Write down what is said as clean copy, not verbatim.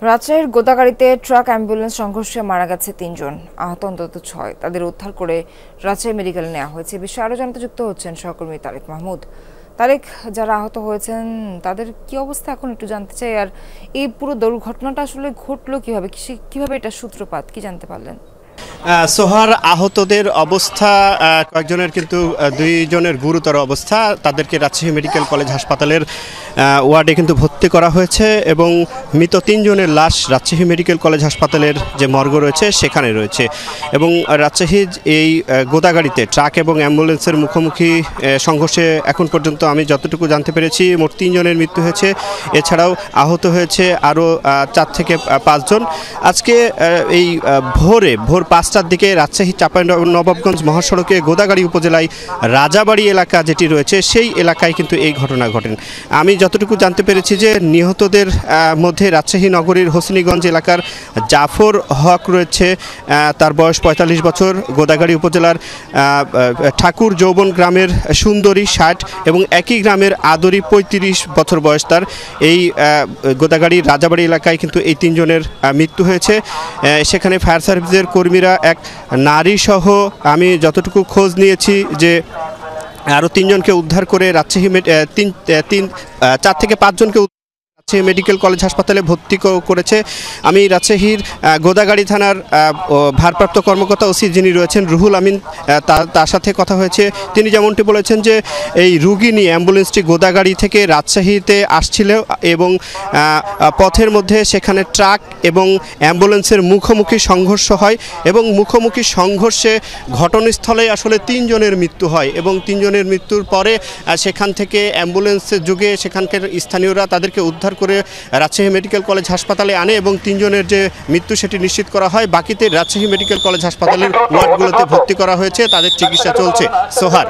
রাজশাহীর গোদাগাড়ীতে truck ambulance সংঘর্ষে মারা গেছে ৩ জন, আহত অন্তত ৬। তাদের উদ্ধার করে রাজশাহী মেডিকেলে নেওয়া হয়েছে। বিষয়ে আরও জানতে যুক্ত হচ্ছেন সহকর্মী তারেক মাহমুদ। তারেক, যারা আহত হয়েছেন তাদের কি অবস্থা এখন একটু জানতে চাই। আর এই পুরো দুর্ঘটনাটা আসলে ঘটলো কিভাবে এটা সূত্রপাত কি জানতে পারলেন? সোহার, আহতদের অবস্থা কয়েকজনের, কিন্তু 2 জনের গুরুতর অবস্থা। তাদেরকে রাজশাহী মেডিকেল কলেজ হাসপাতালের ওয়ার্ডে কিন্তু ভর্তি করা হয়েছে এবং মৃত 3 জনের লাশ রাজশাহী মেডিকেল কলেজ হাসপাতালের যে মর্গ রয়েছে সেখানে রয়েছে। এবং রাজশাহী এই গোদাগাড়িতে ট্রাক এবং অ্যাম্বুলেন্সের মুখোমুখি সংঘর্ষে এখন পর্যন্ত আমি যতটুকু জানতে পেরেছি মোট 3 জনের মৃত্যু হয়েছে। এছাড়াও আহত হয়েছে আরও 4 থেকে 5 জন। আজকে এই ভোর 5টার দিকে রাজশাহী চাঁপাইনবাবগঞ্জ মহাসড়কে গোদাগাড়ী উপজেলায় রাজাবাড়ি এলাকা যেটি রয়েছে সেই এলাকায় কিন্তু এই ঘটনা ঘটেন। আমি যতটুকু জানতে পেরেছি যে নিহতদের মধ্যে রাজশাহী নগরীর হোসেনীগঞ্জ এলাকার জাফর হক রয়েছে, তার বয়স 45 বছর। গোদাগাড়ী উপজেলার ঠাকুর যৌবন গ্রামের সুন্দরী 60 এবং একই গ্রামের আদরি 35 বছর বয়স তার। এই গোদাগাড়ির রাজাবাড়ি এলাকায় কিন্তু এই 3 জনের মৃত্যু হয়েছে। সেখানে ফায়ার সার্ভিসের কর্মীরা এক নারী সহ আমি যতটুকু খোঁজ নিয়েছি যে আরও 3 জনকে উদ্ধার করে রাজশাহী 4 থেকে 5 জনকে মেডিকেল কলেজ হাসপাতালে ভর্তি করেছে। আমি রাজশাহীর গোদাগাড়ী থানার ভারপ্রাপ্ত কর্মকর্তা ওসি যিনি রয়েছেন রুহুল আমিন, তার সাথে কথা হয়েছে। তিনি যেমনটি বলেছেন যে এই রুগী নিয়ে অ্যাম্বুলেন্সটি গোদাগাড়ী থেকে রাজশাহীতে আসছিল এবং পথের মধ্যে সেখানে ট্রাক এবং অ্যাম্বুলেন্সের মুখোমুখি সংঘর্ষ হয় এবং মুখোমুখি সংঘর্ষে ঘটনাস্থলে আসলে 3 জনের মৃত্যু হয় এবং 3 জনের মৃত্যুর পরে সেখান থেকে অ্যাম্বুলেন্সের যুগে সেখানকার স্থানীয়রা তাদেরকে উদ্ধার করে রাজশাহী মেডিকেল কলেজ হাসপাতালে আনে এবং 3 জনের যে মৃত্যু সেটি নিশ্চিত করা হয়। বাকিতে রাজশাহী মেডিকেল কলেজ হাসপাতালের ওয়ার্ডগুলোতে ভর্তি করা হয়েছে, তাদের চিকিৎসা চলছে। সোহার।